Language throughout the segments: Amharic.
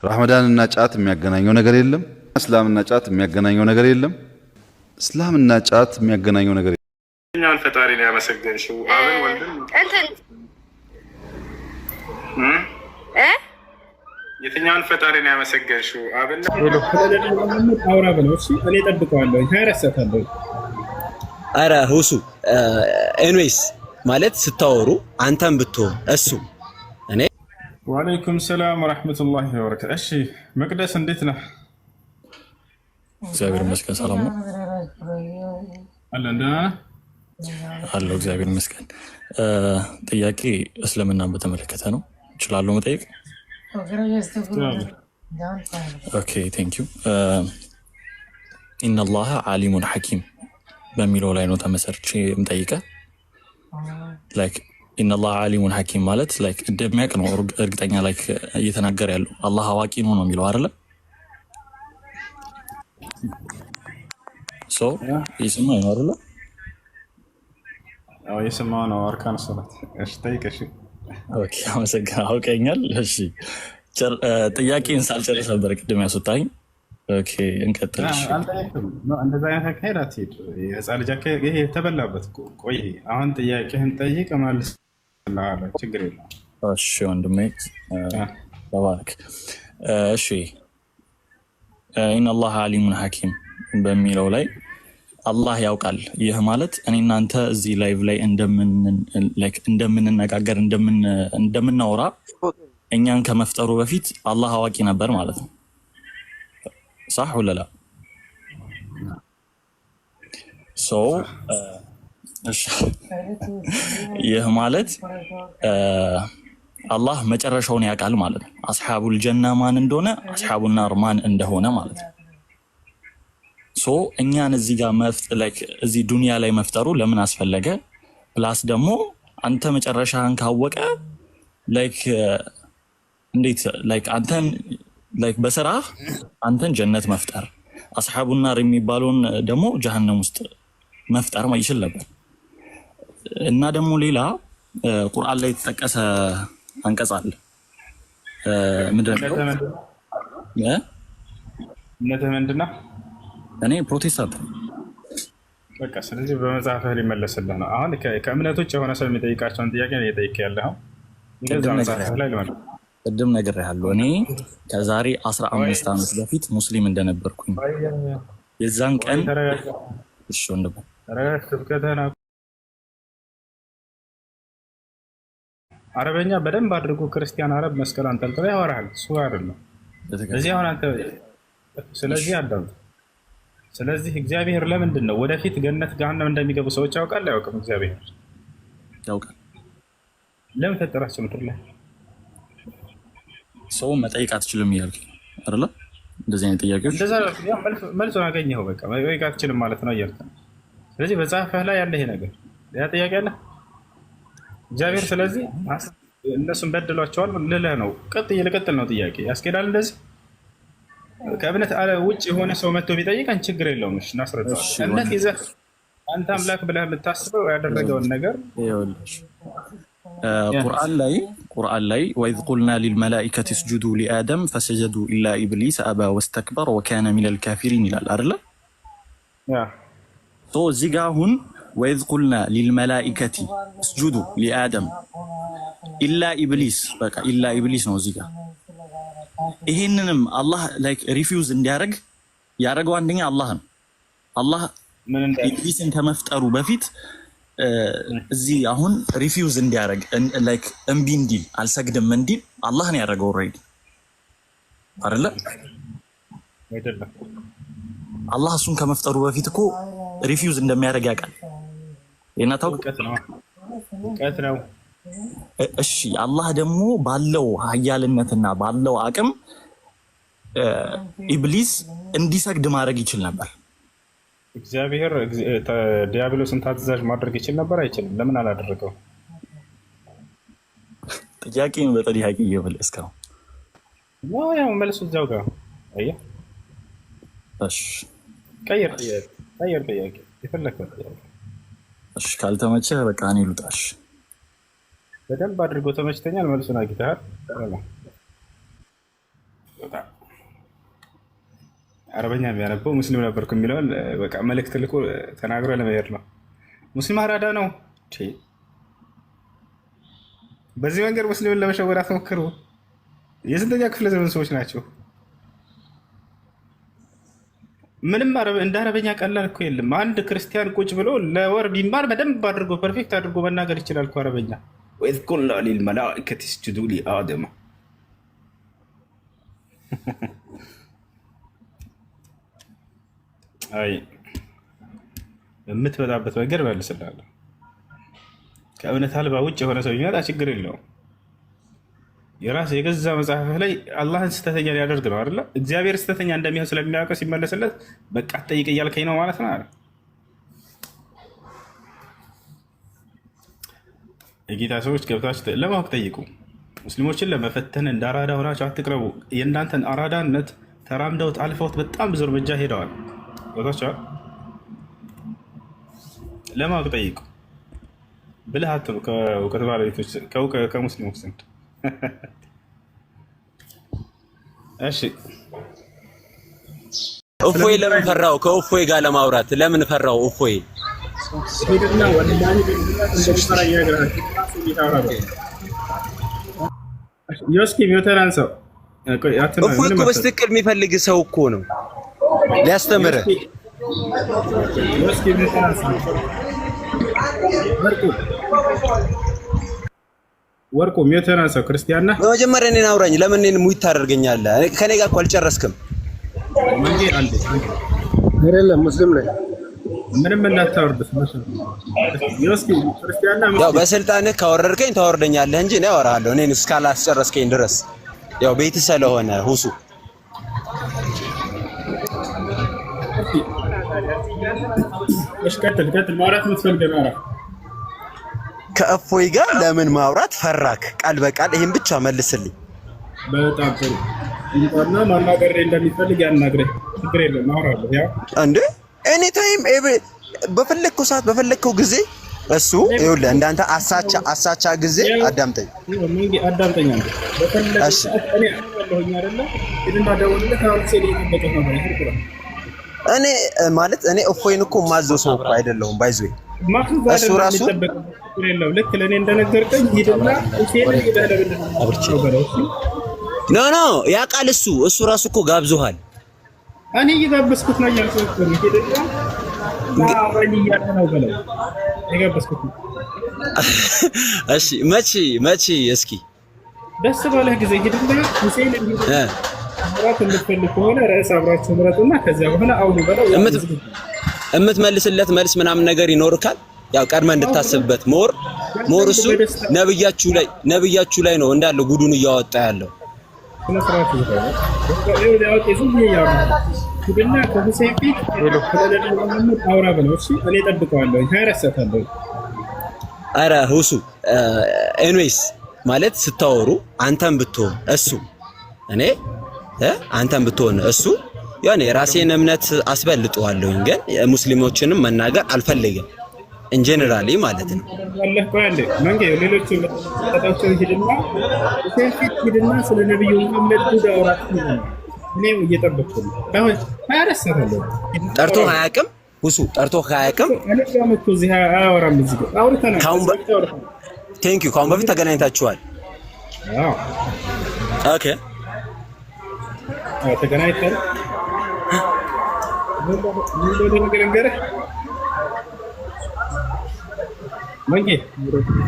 ረመዳንና ጫት የሚያገናኘው ነገር የለም። እስላምና ጫት የሚያገናኘው ነገር የለም። እስላምና ጫት የሚያገናኘው ነገር የለም። የትኛውን ፈጣሪ ነው ያመሰገንሽው? አብን ወልድን እንትን የትኛውን ፈጣሪ ነው ያመሰገንሽው? አብን አውራ ብለው እሺ፣ እኔ እጠብቀዋለሁ። 24 ሰዓት አለው። አረ ሁሱ ኤንዌይስ ማለት ስታወሩ አንተም ብትሆን እሱ እኔ ወአለይኩም ሰላም ወራህመቱላሂ ወበረካቱ። እሺ መቅደስ እንዴት ነህ? እግዚአብሔር ይመስገን ሰላም ነው አለ እንደና አለው። እግዚአብሔር ይመስገን። ጥያቄ እስልምናን በተመለከተ ነው። እችላለሁ መጠየቅ? ኦኬ ቴንክ ዩ። ኢነላህ ዓሊሙን ሐኪም በሚለው ላይ ነው ተመሰርቼ የምጠይቀህ። ላይክ ኢነላህ ዓሊሙን ሐኪም ማለት ላይክ እንደሚያውቅ ነው እርግጠኛ ላይክ እየተናገረ ያለው አላህ አዋቂ ነው ነው የሚለው አይደለ? ሶ ይስማኝ ነው አይደለ? አዎ የሰማው ነው። አርካን ሰላት። እሺ ጠይቀሽ። ኦኬ አመሰግናለሁ። አውቀኛል። እሺ ጥያቄን ሳልጨርስ ነበር ቅድም ያስወጣኝ። ኦኬ እንቀጥል። እሺ እንደዛ አይነት አካሄድ አትሄድ። የህፃን ልጅ አካሄድ ይሄ የተበላበት። ቆይ አሁን ጥያቄህን ጠይቅ ማለት ችግር የለውም። እሺ ወንድሜ ተባረክ። እሺ ኢነላህ ዓሊሙን ሐኪም በሚለው ላይ አላህ ያውቃል። ይህ ማለት እኔ እናንተ እዚህ ላይቭ ላይ እንደምንነጋገር እንደምናወራ እኛን ከመፍጠሩ በፊት አላህ አዋቂ ነበር ማለት ነው። صح ولا لا؟ ይህ ማለት አላህ መጨረሻውን ያውቃል ማለት ነው። አስሐቡል ጀና ማን እንደሆነ አስሐቡል ናር ማን እንደሆነ ማለት ነው። እኛን እዚህ ጋር እዚህ ዱንያ ላይ መፍጠሩ ለምን አስፈለገ? ፕላስ ደግሞ አንተ መጨረሻህን ካወቀ እንዴት አንተን በስራ አንተን ጀነት መፍጠር አስሐቡን ናር የሚባለውን ደግሞ ጀሃነም ውስጥ መፍጠር ይችል ነበር። እና ደግሞ ሌላ ቁርአን ላይ የተጠቀሰ አንቀጽ አለ። ምንድነው? ምንድነው? እኔ ፕሮቴስታንት በቃ ስለዚህ በመጽሐፍህ ሊመለስልህ ነው። አሁን ከእምነቶች የሆነ ሰው የሚጠይቃቸውን ጥያቄ ነው እየጠየቅ ያለኸው። እንደዛ መጽሐፍህ ላይ ልመለስ። ቅድም ነግሬሃለሁ። እኔ ከዛሬ 15 ዓመት በፊት ሙስሊም እንደነበርኩኝ የዛን ቀን እሺ ወንድም አረበኛ በደንብ አድርጎ ክርስቲያን አረብ መስቀል አንጠልጥሎ ያወራል። እሱ አይደለም እዚህ አሁን አንተ ስለዚህ አዳምጥ። ስለዚህ እግዚአብሔር ለምንድን ነው ወደፊት ገነት ገሃነም እንደሚገቡ ሰዎች ያውቃል አያውቅም? እግዚአብሔር ያውቃል። ለምን ፈጠራቸው ምድር ላይ? ሰው መጠየቅ አትችልም እያልክ አይደለ? እንደዚህ አይነት ጥያቄዎች እንደዛ መልሱን አገኘኸው። በቃ መጠየቅ አትችልም ማለት ነው እያልክ ነው። ስለዚህ በመጽሐፍህ ላይ ያለ ይሄ ነገር ያ ጥያቄ አለ እግዚአብሔር። ስለዚህ እነሱን በድሏቸዋል ልልህ ነው። ልቀጥል ነው ጥያቄ ያስኬዳል እንደዚህ ከእምነት ውጭ የሆነ ሰው መጥቶ ቢጠይቀን ችግር የለውም። እሺ እናስረዳዋለን። እምነት ይዘህ አንተ አምላክ ብለህ የምታስበው ያደረገውን ነገር ቁርአን ላይ ወኢዝ ቁልና ሊልመላኢከቲ እስጁዱ ሊአደም ፈሰጀዱ ኢላ ኢብሊስ አባ ወስተክበር ወካነ ሚነል ካፊሪን ይላል አይደለ? እዚህ ጋ አሁን ወኢዝ ቁልና ሊልመላኢከቲ እስጁዱ ሊአደም ኢላ ኢብሊስ፣ በቃ ኢላ ኢብሊስ ነው እዚህ ጋ። ይሄንንም አላህ ሪፊውዝ እንዲያደርግ ያደረገው አንደኛ አላህ ነው። አላህ ኢብሊስን ከመፍጠሩ በፊት እዚህ አሁን ሪፊውዝ እንዲያደርግ እምቢ እንዲል አልሰግድም እንዲል አላህ ነው ያደረገው። ኦልሬዲ አይደለ? አላህ እሱን ከመፍጠሩ በፊት እኮ ሪፊውዝ እንደሚያደርግ ያውቃል። እውቀት ነው። እሺ አላህ ደግሞ ባለው ኃያልነትና ባለው አቅም ኢብሊስ እንዲሰግድ ማድረግ ይችል ነበር። እግዚአብሔር ዲያብሎስን ታዛዥ ማድረግ ይችል ነበር? አይችልም። ለምን አላደረገው? ጥያቄን በጥያቄ እየመለስከው ያው መልሱ እዛው ጋር አየህ። እሺ ቀይር ጥያቄ የፈለከው ጥያቄ። እሺ ካልተመቸህ በቃ እኔ ልውጣሽ። በደንብ አድርጎ ተመችተኛል። መልሱን አግኝተሃል። በጣም አረበኛ የሚያነበው ሙስሊም ነበርኩ የሚለውን በቃ መልእክት ልኮ ተናግሮ ለመሄድ ነው። ሙስሊም አራዳ ነው። በዚህ መንገድ ሙስሊምን ለመሸወድ አትሞክሩ። የስንተኛ ክፍለ ዘመን ሰዎች ናቸው? ምንም እንደ አረበኛ ቀላል እኮ የለም። አንድ ክርስቲያን ቁጭ ብሎ ለወር ቢማር በደንብ አድርጎ ፐርፌክት አድርጎ መናገር ይችላል እኮ አረበኛ። ወኢዝ ቁልና ሊልመላኢከቲ እስጁዱ ሊአደም። አይ የምትበጣበት መንገድ መልስላለሁ። ከእምነት አልባ ውጭ የሆነ ሰው ቢመጣ ችግር የለውም። የራስ የገዛ መጽሐፍ ላይ አላህን ስተተኛ ሊያደርግ ነው አይደለ? እግዚአብሔር ስተተኛ እንደሚሆን ስለሚያውቀው ሲመለስለት በቃ አትጠይቅ እያልከኝ ነው ማለት ነው። የጌታ ሰዎች ገብታችሁ ለማወቅ ጠይቁ። ሙስሊሞችን ለመፈተን እንደ አራዳ ሆናችሁ አትቅረቡ። የእናንተን አራዳነት ተራምደውት አልፈውት በጣም ብዙ እርምጃ ሄደዋል። ገብታችኋል? ለማወቅ ጠይቁ። ብልህ አትኑ ከእውቀት ባለቤቶች ከሙስሊሞች ዘንድ። እሺ እፎይ ለምን ፈራው? ከእፎይ ጋር ለማውራት ለምን ፈራው? እፎይ እፎይ እኮ በስትክክል የሚፈልግ ሰው እኮ ነው ሊያስተምርህ። ወርቁ ሚውተናን ሰው ክርስቲያን ነህ? በመጀመሪያ እኔን አውራኝ። ለምን እኔን ሙይት ታደርገኛለህ? ከኔ ጋር እኮ አልጨረስክም። አይደለም ሙስሊም ላይ ምንም እንዳታወርድ። ያው በስልጣንህ ካወረድከኝ ታወርደኛለህ እንጂ እኔ አወራለሁ። እኔን እስካላስጨረስከኝ ድረስ ያው ቤት ስለሆነ ሁሱ ቀጥል ማውራት የምትፈልገው ነው። ከእፎይ ጋር ለምን ማውራት ፈራክ? ቃል በቃል ይሄን ብቻ መልስልኝ። በጣም ጥሩ እንኳን ማናገር እንደሚፈልግ ያናግረኝ። ችግር የለም አወራለሁ። ያው እንዴ ኤኒ ታይም በፈለግከው ሰዓት በፈለግከው ጊዜ እሱ ይኸውልህ እንዳንተ አሳቻ ጊዜ አዳምጠኝ። አዳምጠኝ አንተ በፈለግከው ሰዓት እኔ አወራለሁኝ አይደለ? እድና ደውልልህ ታውልሴ ሊጠበቀው ነው ይሄ እኔ ማለት እኔ እፎይን እኮ ማዘው ሰው እኮ አይደለሁም። ባይዘይ እሱ ራሱ ልክ ለእኔ እንደነገርከኝ ሂድና እሴን ኖ ያ ቃል እሱ ራሱ እኮ ጋብዞሃል። እኔ እየጋበዝኩት ነው እያልኩት ነው። ሂድና አብረን እያለ ነው በለው የጋበዝኩት። እሺ መቼ እስኪ ደስ ባለህ ጊዜ ሂድና እሴን ምራት የምትፈልግ ከሆነ ርዕስ አብራችሁ ምረጡና ከዚያ በኋላ አውሉ በለው። የምትመልስለት መልስ ምናምን ነገር ይኖርካል። ያው ቀድመህ እንድታስብበት ሞር እሱ ነብያችሁ ላይ ነው እንዳለ ጉዱን እያወጣ ያለው። ኧረ ሁሱ ኤኒዌይስ ማለት ስታወሩ አንተም ብትሆን እሱ እኔ አንተም ብትሆን እሱ ያኔ ራሴን እምነት አስበልጠዋለሁኝ፣ ግን ሙስሊሞችንም መናገር አልፈልግም ኢንጀነራሊ ማለት ነው። አላህ ቆያለ መንገ ሌሎች ተጣጣቸው ሂድና ስለ ነብዩ መሐመድ ጉዳውራት ነው። እኔም እየጠበቅኩ ነው። አሁን አያረሰራለሁ ጠርቶ አያውቅም። ሁሱ ጠርቶ አያውቅም። እኔ ጋመቱ እዚህ አያወራም። እዚህ አውርተናል። ቴንክ ዩ ካሁን በፊት ተገናኝታችኋል? አዎ ኦኬ ተገናኝተን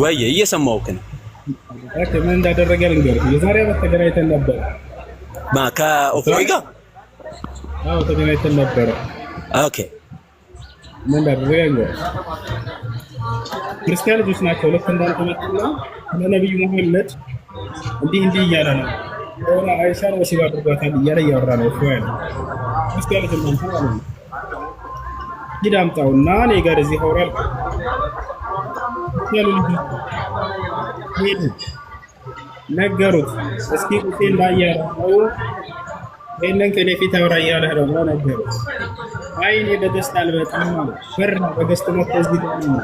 ወይ እየሰማሁህ ነው። ምን እንዳደረገ ልንገርህ። የዛሬ ዓመት ተገናኝተን ነበር። ከእፎይ ጋር? አዎ ተገናኝተን ነበር። ኦኬ ምን እንዳደረገ ልንገርህ። ክርስቲያን ልጆች ናቸው። ልክ እንዳንተ መጥተው ለነብዩ መሐመድ እንዲህ እያለ ነው ሆነ አይሻን ወሲብ አድርጓታል እያለ እያወራ ነው። እፎይ ያለ ክርስቲያን ልጅ ነው ማለት ነው። ሂድ አምጣውና እኔ ጋር እዚህ አውራል ያሉ ሄዱ ነገሩት። እስኪ ሁሴን ባያራው ይሄንን ከኔ ፊት አውራ እያለ ነው ነገሩት። አይ እኔ በደስታ አልመጣም ማለት ፈራ በገስት መጥቶ እዚህ ነው።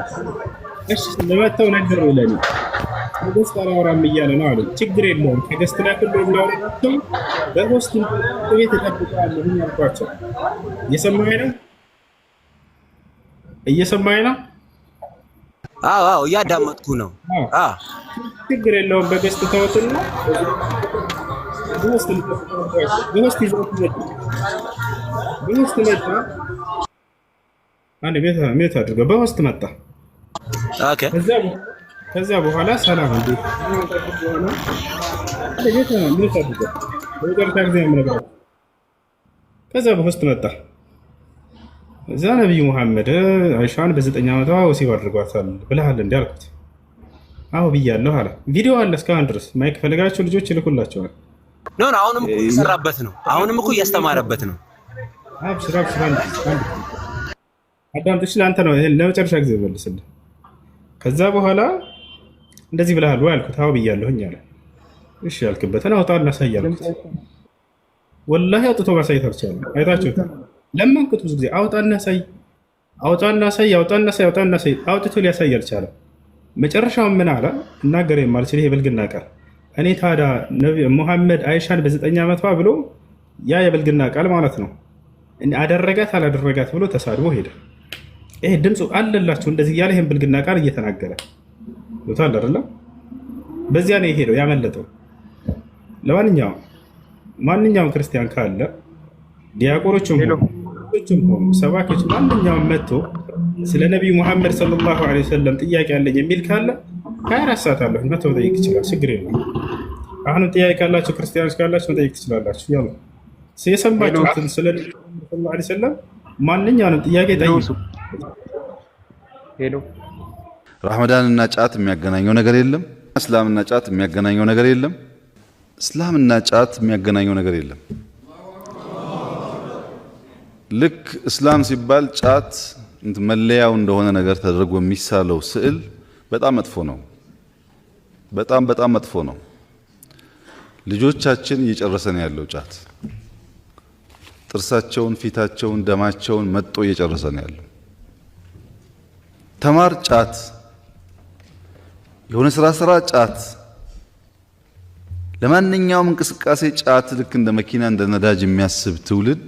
እሺ ለመተው ነገሩ ለኔ ከገስት አላወራም እያለ ነው አለ። ችግር የለውም ከገስት ላይ ሁሉ እንዳወራቸው በሆስት ቤት እጠብቀዋለሁ ያልኳቸው። እየሰማኸኝ ነው? እየሰማኸኝ ነው? አዎ እያዳመጥኩ ነው። ችግር የለውም በገስት ተውትና በሆስት ይዘውት መጣ። አንድ ቤት አድርገው በሆስት መጣ። ከዛ በኋላ ሰላም እንዴት ከዛ በሆስት መጣ። እዛ ነቢዩ መሐመድ አይሻን በ9 ዓመቷ ወሲብ አድርጓታል ብለሃል እንዲ አልኩት። አዎ ብያለሁ አለ። ቪዲዮ አለ እስካሁን ድረስ ማይክ ፈልጋቸው ልጆች ይልኩላቸዋል። አሁንም እኮ እየሰራበት ነው። አሁንም እኮ እያስተማረበት ነው። አዳምጥሽ ለአንተ ነው ለመጨረሻ ጊዜ መልስልህ። ከዛ በኋላ እንደዚህ ብለሃል ወይ አልኩት። አዎ ብያለሁኝ አለ። እሺ ያልክበትን አውጣ እናሳይ አልኩት። ወላሂ አውጥቶ ማሳየት አልቻለም። አይታችሁታል። ለመንኩት ብዙ ጊዜ አውጣ እናሳይ አውጥቶ ሊያሳይ አልቻለም። መጨረሻውን ምን አለ? እናገር የማልችል ይሄ ብልግና ቃል እኔ ታዲያ ሙሐመድ አይሻን በ9 ዓመቷ ብሎ ያ የብልግና ቃል ማለት ነው አደረጋት አላደረጋት ብሎ ተሳድቦ ሄደ። ይሄ ድምፁ አለላችሁ እንደዚህ እያለ ይሄን ብልግና ቃል እየተናገረ ይወጣል አይደለም። በዚያ ነው የሄደው ያመለጠው። ማንኛውም ክርስቲያን ካለ ዲያቆኖችም ሰባኪዎች ማንኛውም መጥቶ ስለ ነቢዩ ሙሐመድ ሰለላሁ ዐለይሂ ወሰለም ጥያቄ አለኝ የሚል ካለ 24 ሰዓት አለሁ መጥቶ መጠየቅ ይችላል። ችግር የለም። አሁንም ጥያቄ ካላችሁ ክርስቲያኖች ካላችሁ መጠየቅ ትችላላችሁ። ያው የሰማችሁትን ስለ ነቢዩ ሰለላሁ ዐለይሂ ወሰለም ማንኛውንም ጥያቄ ጠይቁ። ረመዳንና ጫት የሚያገናኘው ነገር የለም። እስላምና ጫት የሚያገናኘው ነገር የለም። እስላምና ጫት የሚያገናኘው ነገር የለም። ልክ እስላም ሲባል ጫት መለያው እንደሆነ ነገር ተደርጎ የሚሳለው ስዕል በጣም መጥፎ ነው። በጣም መጥፎ ነው። ልጆቻችን እየጨረሰን ያለው ጫት ጥርሳቸውን፣ ፊታቸውን፣ ደማቸውን መጦ እየጨረሰን ያለው ተማር ጫት፣ የሆነ ስራ ጫት፣ ለማንኛውም እንቅስቃሴ ጫት ልክ እንደ መኪና እንደ ነዳጅ የሚያስብ ትውልድ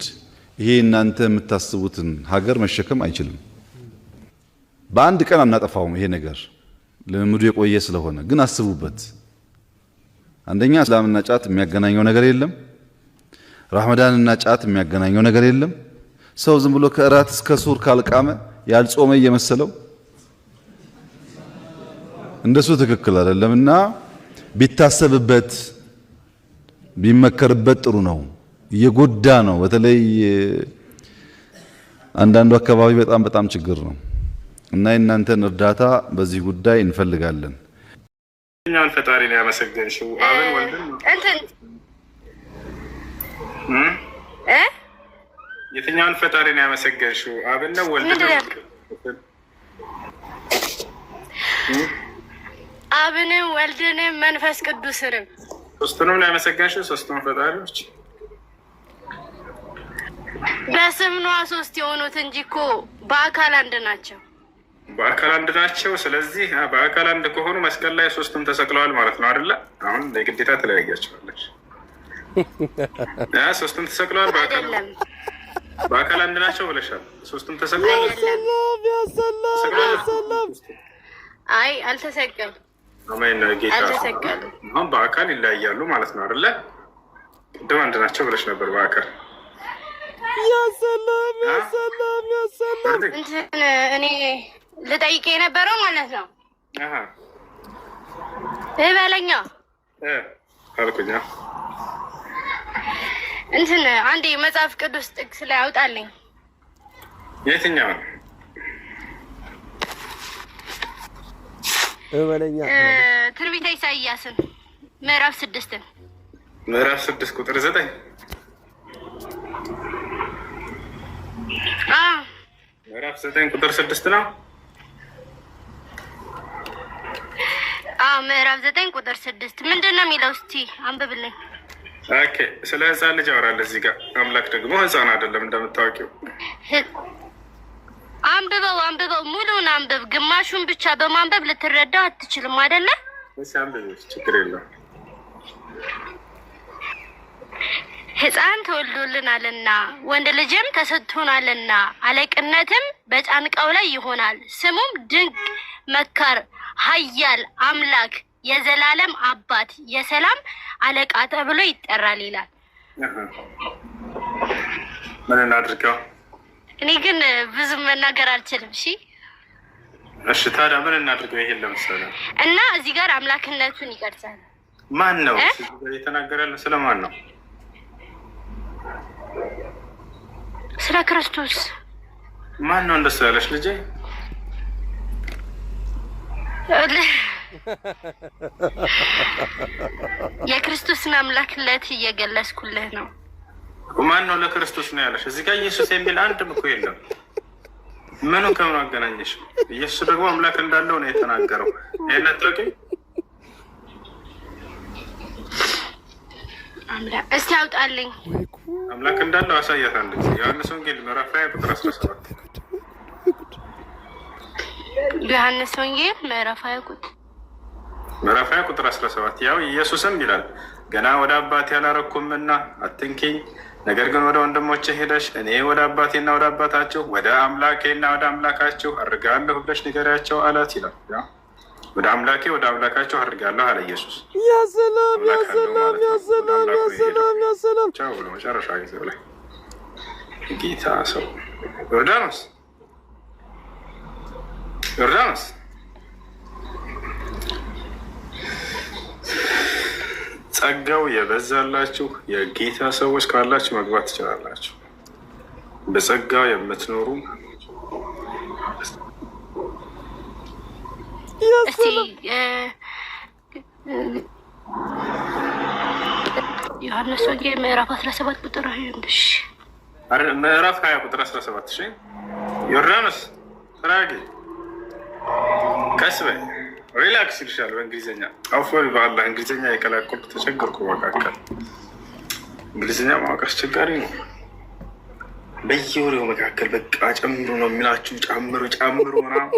ይሄ እናንተ የምታስቡትን ሀገር መሸከም አይችልም። በአንድ ቀን አናጠፋውም። ይሄ ነገር ልምምዱ የቆየ ስለሆነ ግን አስቡበት። አንደኛ እስላምና ጫት የሚያገናኘው ነገር የለም። ረመዳንና ጫት የሚያገናኘው ነገር የለም። ሰው ዝም ብሎ ከእራት እስከ ሱር ካልቃመ ያልጾመ እየመሰለው እንደሱ ትክክል አይደለምና ቢታሰብበት ቢመከርበት ጥሩ ነው። እየጎዳ ነው። በተለይ አንዳንዱ አካባቢ በጣም ችግር ነው እና የእናንተን እርዳታ በዚህ ጉዳይ እንፈልጋለን። የትኛውን ፈጣሪ ነው ያመሰገንሽው? አብን ወልድን የትኛውን ፈጣሪ ነው ያመሰገንሽው? አብን ነው ወልድን? አብንም ወልድንም መንፈስ ቅዱስንም ሶስቱንም ነው ያመሰገንሽው? ሶስቱም ፈጣሪዎች በስም ነዋ ሶስት የሆኑት እንጂ እኮ በአካል አንድ ናቸው። በአካል አንድ ናቸው። ስለዚህ በአካል አንድ ከሆኑ መስቀል ላይ ሶስቱም ተሰቅለዋል ማለት ነው አይደለ? አሁን የግዴታ ተለያያቸዋለች። ሶስቱም ተሰቅለዋል በአካል አንድ ናቸው ብለሻል። ሶስቱም ተሰቅለዋል። አይ አልተሰቀሉም። አሁን በአካል ይለያያሉ ማለት ነው አይደለ? ቅድም አንድ ናቸው ብለሽ ነበር በአካል እኔ ልጠይቅ የነበረው ማለት ነው። በለኛ አልኩኛ አንዴ መጽሐፍ ቅዱስ ጥቅስ ላይ አውጣልኝ። የትኛውን? ትንቢተ ኢሳይያስን ምዕራፍ 6 ቁጥር 9 ምዕራፍ 9 ቁጥር 6 ነው። ምዕራፍ 9 ቁጥር 6 ምንድን ነው የሚለው? እስቲ አንብብልኝ። ኦኬ፣ ስለ ህፃን ልጅ አወራል እዚህ ጋር። አምላክ ደግሞ ህፃን አይደለም እንደምታወቂው። አንብበው ሙሉውን አንብብ። ግማሹን ብቻ በማንበብ ልትረዳው አትችልም አይደለ? ችግር የለም። ሕፃን ተወልዶልናልና ወንድ ልጅም ተሰጥቶናልና አለቅነትም በጫንቃው ላይ ይሆናል። ስሙም ድንቅ መካር፣ ኃያል አምላክ፣ የዘላለም አባት፣ የሰላም አለቃ ተብሎ ይጠራል ይላል። ምን እናድርገው? እኔ ግን ብዙ መናገር አልችልም። እሺ ታዲያ ምን እናድርገው? ይሄን ለምሳሌ እና እዚህ ጋር አምላክነቱን ይገልጻል። ማን ነው እየተናገረ ያለው? ስለማን ነው? ስለ ክርስቶስ። ማን ነው እንደሱ ያለሽ ልጄ? የክርስቶስን አምላክነት እየገለጽኩልህ ነው። ማን ነው ለክርስቶስ ነው ያለሽ? እዚህ ጋር ኢየሱስ የሚል አንድም እኮ የለም። ምኑ ከምን አገናኘሽ? ኢየሱስ ደግሞ አምላክ እንዳለው ነው የተናገረው። ይሄን አጥቂ አምላክ እስቲ አውጣልኝ። አምላክ እንዳለው አሳያታለሁ። ዮሐንስ ወንጌል ምዕራፍ 20 ቁጥር 17። ዮሐንስ ወንጌል ምዕራፍ 20 ቁጥር 17። ያው ኢየሱስም ይላል ገና ወደ አባቴ አላረኩምና አትንኪኝ፣ ነገር ግን ወደ ወንድሞቼ ሄደሽ እኔ ወደ አባቴና ወደ አባታቸው ወደ አምላኬና ወደ አምላካቸው አድርጋለሁ ብለሽ ንገሪያቸው አላት ይላል። ወደ አምላኬ ወደ አምላካቸው አድርጋለሁ አለ ኢየሱስ። ያ ሰላም ያ ሰላም ያ ሰላም ያ ሰላም ያ ሰላም። ቻው ብሎ መጨረሻ ጊዜው ላይ ጌታ ሰው ዮርዳኖስ ጸጋው የበዛላችሁ የጌታ ሰዎች ካላችሁ መግባት ትችላላችሁ። በጸጋው የምትኖሩ ዮሐንስ ወንጌል ምዕራፍ 17 ቁጥር 21 ምዕራፍ 20 ቁጥር 17። እሺ ዮርዳኖስ ተራጊ ቀስ በይ ሪላክስ ይልሻል። በእንግሊዝኛ አውፎሪ በአላህ እንግሊዝኛ የቀላቀልኩ ተቸገርኩ። መካከል እንግሊዝኛ ማወቅ አስቸጋሪ ነው። በየወሬው መካከል በቃ ጨምሩ ነው የሚላችሁ። ጨምሩ ምናምን